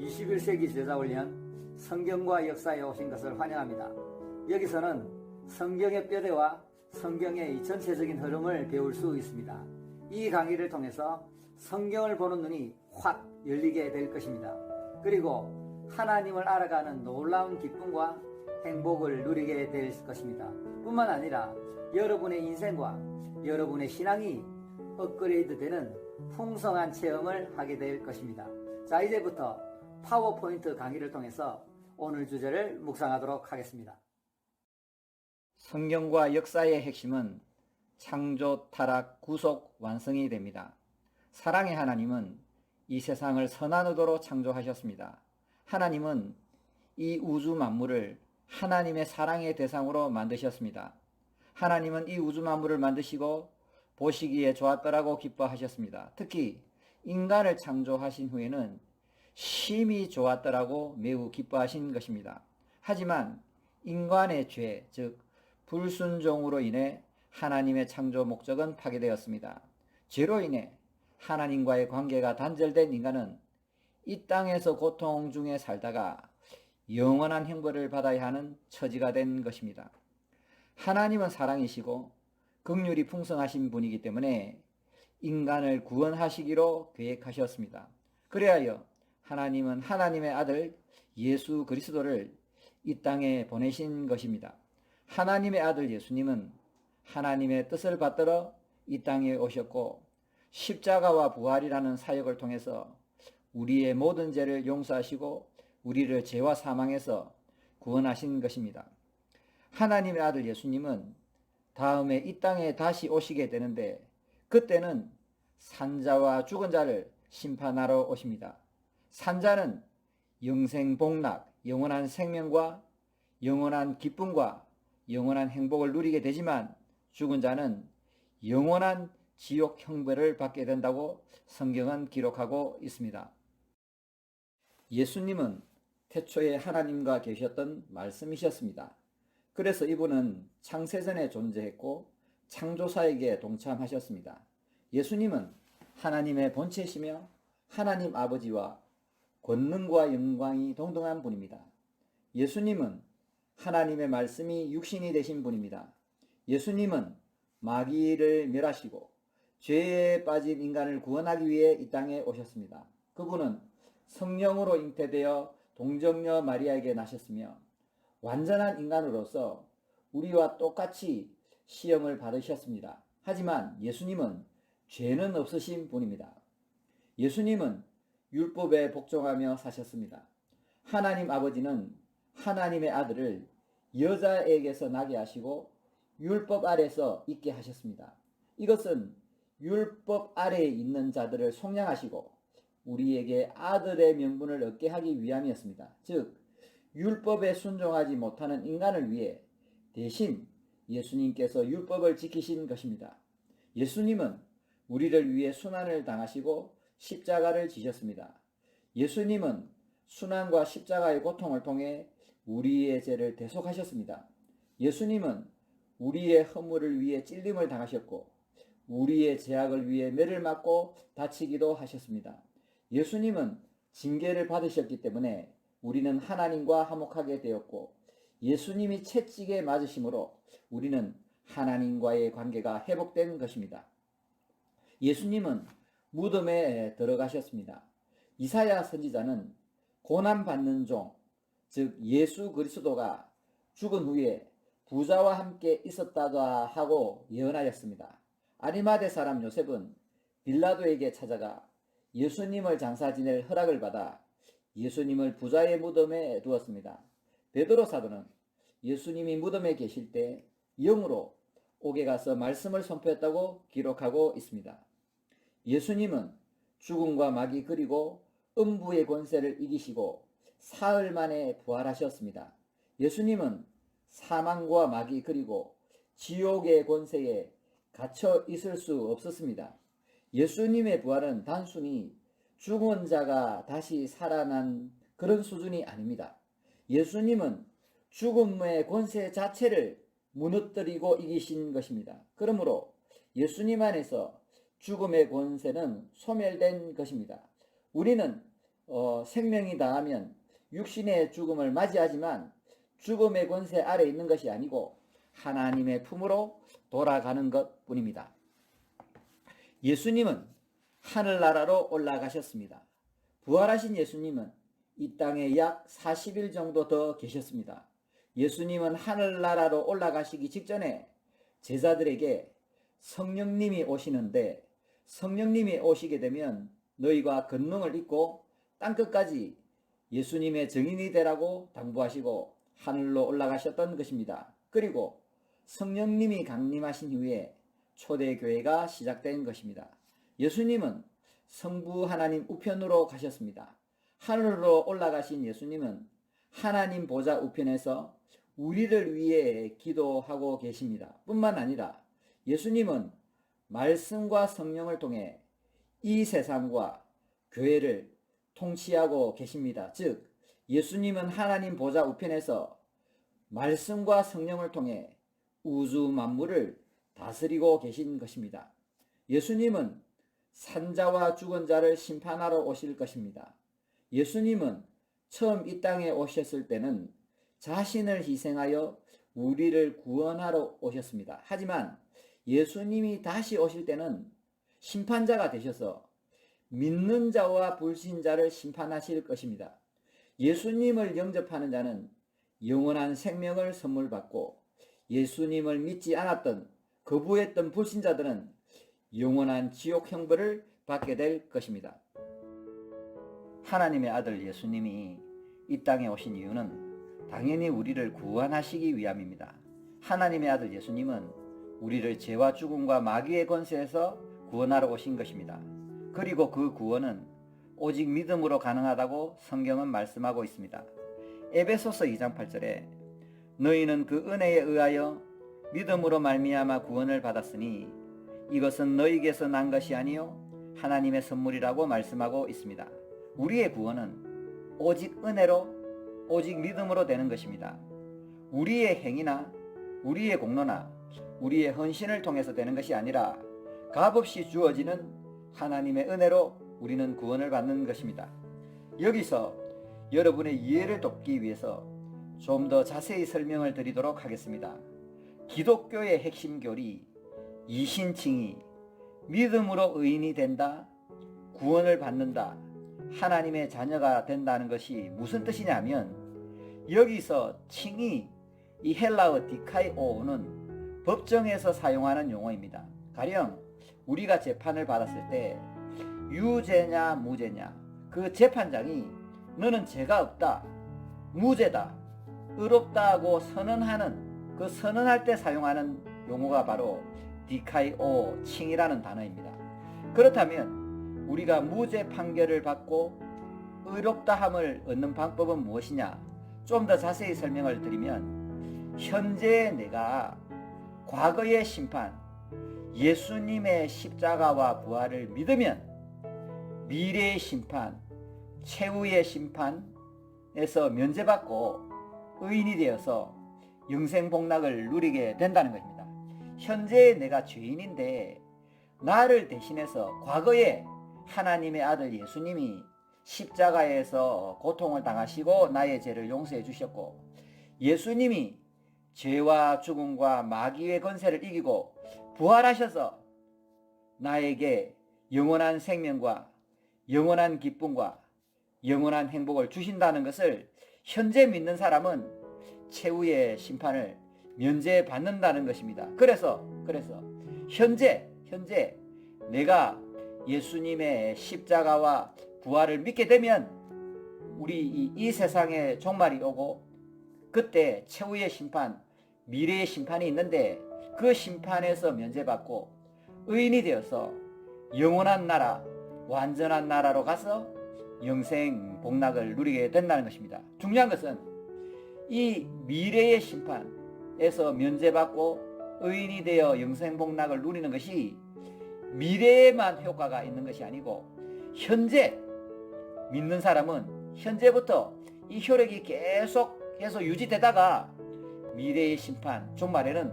21세기 제자훈련 성경과 역사에 오신 것을 환영합니다. 여기서는 성경의 뼈대와 성경의 전체적인 흐름을 배울 수 있습니다. 이 강의를 통해서 성경을 보는 눈이 확 열리게 될 것입니다. 그리고 하나님을 알아가는 놀라운 기쁨과 행복을 누리게 될 것입니다. 뿐만 아니라 여러분의 인생과 여러분의 신앙이 업그레이드되는 풍성한 체험을 하게 될 것입니다. 자, 이제부터 파워포인트 강의를 통해서 오늘 주제를 묵상하도록 하겠습니다. 성경과 역사의 핵심은 창조, 타락, 구속, 완성이 됩니다. 사랑의 하나님은 이 세상을 선한 의도로 창조하셨습니다. 하나님은 이 우주 만물을 하나님의 사랑의 대상으로 만드셨습니다. 하나님은 이 우주 만물을 만드시고 보시기에 좋았더라고 기뻐하셨습니다. 특히 인간을 창조하신 후에는 심히 좋았더라고 매우 기뻐하신 것입니다. 하지만 인간의 죄, 즉 불순종으로 인해 하나님의 창조 목적은 파괴되었습니다. 죄로 인해 하나님과의 관계가 단절된 인간은 이 땅에서 고통 중에 살다가 영원한 형벌을 받아야 하는 처지가 된 것입니다. 하나님은 사랑이시고 긍휼이 풍성하신 분이기 때문에 인간을 구원하시기로 계획하셨습니다. 그래야 하나님은 하나님의 아들 예수 그리스도를 이 땅에 보내신 것입니다. 하나님의 아들 예수님은 하나님의 뜻을 받들어 이 땅에 오셨고 십자가와 부활이라는 사역을 통해서 우리의 모든 죄를 용서하시고 우리를 죄와 사망에서 구원하신 것입니다. 하나님의 아들 예수님은 다음에 이 땅에 다시 오시게 되는데 그때는 산자와 죽은 자를 심판하러 오십니다. 산자는 영생복락, 영원한 생명과 영원한 기쁨과 영원한 행복을 누리게 되지만 죽은 자는 영원한 지옥 형벌을 받게 된다고 성경은 기록하고 있습니다. 예수님은 태초에 하나님과 계셨던 말씀이셨습니다. 그래서 이분은 창세전에 존재했고 창조사에게 동참하셨습니다. 예수님은 하나님의 본체시며 하나님 아버지와 권능과 영광이 동등한 분입니다. 예수님은 하나님의 말씀이 육신이 되신 분입니다. 예수님은 마귀를 멸하시고 죄에 빠진 인간을 구원하기 위해 이 땅에 오셨습니다. 그분은 성령으로 잉태되어 동정녀 마리아에게 나셨으며 완전한 인간으로서 우리와 똑같이 시험을 받으셨습니다. 하지만 예수님은 죄는 없으신 분입니다. 예수님은 율법에 복종하며 사셨습니다. 하나님 아버지는 하나님의 아들을 여자에게서 나게 하시고 율법 아래서 있게 하셨습니다. 이것은 율법 아래에 있는 자들을 속량하시고 우리에게 아들의 명분을 얻게 하기 위함이었습니다. 즉 율법에 순종하지 못하는 인간을 위해 대신 예수님께서 율법을 지키신 것입니다. 예수님은 우리를 위해 순환을 당하시고 십자가를 지셨습니다. 예수님은 순환과 십자가의 고통을 통해 우리의 죄를 대속하셨습니다. 예수님은 우리의 허물을 위해 찔림을 당하셨고 우리의 죄악을 위해 매를 맞고 다치기도 하셨습니다. 예수님은 징계를 받으셨기 때문에 우리는 하나님과 화목하게 되었고 예수님이 채찍에 맞으심으로 우리는 하나님과의 관계가 회복된 것입니다. 예수님은 무덤에 들어가셨습니다. 이사야 선지자는 고난받는 종, 즉 예수 그리스도가 죽은 후에 부자와 함께 있었다가 하고 예언하였습니다. 아리마대 사람 요셉은 빌라도에게 찾아가 예수님을 장사 지낼 허락을 받아 예수님을 부자의 무덤에 두었습니다. 베드로 사도는 예수님이 무덤에 계실 때 영으로 옥에 가서 말씀을 선포했다고 기록하고 있습니다. 예수님은 죽음과 마귀 그리고 음부의 권세를 이기시고 사흘 만에 부활하셨습니다. 예수님은 사망과 마귀 그리고 지옥의 권세에 갇혀 있을 수 없었습니다. 예수님의 부활은 단순히 죽은 자가 다시 살아난 그런 수준이 아닙니다. 예수님은 죽음의 권세 자체를 무너뜨리고 이기신 것입니다. 그러므로 예수님 안에서 죽음의 권세는 소멸된 것입니다. 우리는 생명이 다하면 육신의 죽음을 맞이하지만 죽음의 권세 아래 있는 것이 아니고 하나님의 품으로 돌아가는 것 뿐입니다. 예수님은 하늘나라로 올라가셨습니다. 부활하신 예수님은 이 땅에 약 40일 정도 더 계셨습니다. 예수님은 하늘나라로 올라가시기 직전에 제자들에게 성령님이 오시는데 성령님이 오시게 되면 너희가 권능을 입고 땅끝까지 예수님의 증인이 되라고 당부하시고 하늘로 올라가셨던 것입니다. 그리고 성령님이 강림하신 후에 초대교회가 시작된 것입니다. 예수님은 성부 하나님 우편으로 가셨습니다. 하늘로 올라가신 예수님은 하나님 보좌 우편에서 우리를 위해 기도하고 계십니다. 뿐만 아니라 예수님은 말씀과 성령을 통해 이 세상과 교회를 통치하고 계십니다. 즉 예수님은 하나님 보좌 우편에서 말씀과 성령을 통해 우주 만물을 다스리고 계신 것입니다. 예수님은 산자와 죽은 자를 심판하러 오실 것입니다. 예수님은 처음 이 땅에 오셨을 때는 자신을 희생하여 우리를 구원하러 오셨습니다. 하지만 예수님이 다시 오실 때는 심판자가 되셔서 믿는 자와 불신자를 심판하실 것입니다. 예수님을 영접하는 자는 영원한 생명을 선물 받고 예수님을 믿지 않았던 거부했던 불신자들은 영원한 지옥 형벌을 받게 될 것입니다. 하나님의 아들 예수님이 이 땅에 오신 이유는 당연히 우리를 구원하시기 위함입니다. 하나님의 아들 예수님은 우리를 죄와 죽음과 마귀의 권세에서 구원하러 오신 것입니다. 그리고 그 구원은 오직 믿음으로 가능하다고 성경은 말씀하고 있습니다. 에베소서 2장 8절에 너희는 그 은혜에 의하여 믿음으로 말미암아 구원을 받았으니 이것은 너희에게서 난 것이 아니요 하나님의 선물이라고 말씀하고 있습니다. 우리의 구원은 오직 은혜로 오직 믿음으로 되는 것입니다. 우리의 행위나 우리의 공로나 우리의 헌신을 통해서 되는 것이 아니라 값없이 주어지는 하나님의 은혜로 우리는 구원을 받는 것입니다. 여기서 여러분의 이해를 돕기 위해서 좀 더 자세히 설명을 드리도록 하겠습니다. 기독교의 핵심 교리 이신칭의 믿음으로 의인이 된다, 구원을 받는다, 하나님의 자녀가 된다는 것이 무슨 뜻이냐면 여기서 칭의, 이 헬라어 디카이오는 법정에서 사용하는 용어입니다. 가령 우리가 재판을 받았을 때 유죄냐 무죄냐 그 재판장이 너는 죄가 없다, 무죄다, 의롭다고 선언하는 그 선언할 때 사용하는 용어가 바로 디카이오 칭이라는 단어입니다. 그렇다면 우리가 무죄 판결을 받고 의롭다함을 얻는 방법은 무엇이냐? 좀 더 자세히 설명을 드리면 현재 내가 과거의 심판, 예수님의 십자가와 부활을 믿으면 미래의 심판, 최후의 심판에서 면제받고 의인이 되어서 영생 복락을 누리게 된다는 것입니다. 현재 내가 죄인인데 나를 대신해서 과거에 하나님의 아들 예수님이 십자가에서 고통을 당하시고 나의 죄를 용서해 주셨고 예수님이 죄와 죽음과 마귀의 권세를 이기고 부활하셔서 나에게 영원한 생명과 영원한 기쁨과 영원한 행복을 주신다는 것을 현재 믿는 사람은 최후의 심판을 면제받는다는 것입니다. 그래서 현재 내가 예수님의 십자가와 부활을 믿게 되면 우리 이 세상에 종말이 오고 그때 최후의 심판, 미래의 심판이 있는데 그 심판에서 면제받고 의인이 되어서 영원한 나라, 완전한 나라로 가서 영생 복락을 누리게 된다는 것입니다. 중요한 것은 이 미래의 심판에서 면제받고 의인이 되어 영생 복락을 누리는 것이 미래에만 효과가 있는 것이 아니고 현재 믿는 사람은 현재부터 이 효력이 계속해서 유지되다가 미래의 심판 종말에는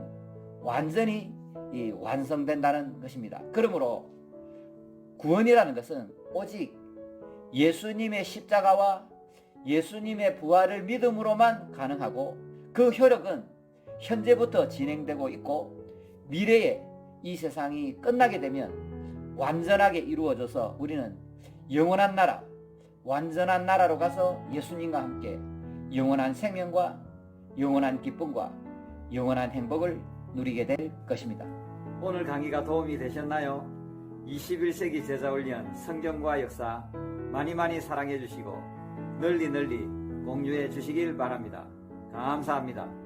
완전히 완성된다는 것입니다. 그러므로 구원이라는 것은 오직 예수님의 십자가와 예수님의 부활을 믿음으로만 가능하고, 그 효력은 현재부터 진행되고 있고 미래에 이 세상이 끝나게 되면 완전하게 이루어져서 우리는 영원한 나라, 완전한 나라로 가서 예수님과 함께 영원한 생명과 영원한 기쁨과 영원한 행복을 누리게 될 것입니다. 오늘 강의가 도움이 되셨나요? 21세기 제자훈련 성경과 역사 많이 사랑해 주시고 널리 공유해 주시길 바랍니다. 감사합니다.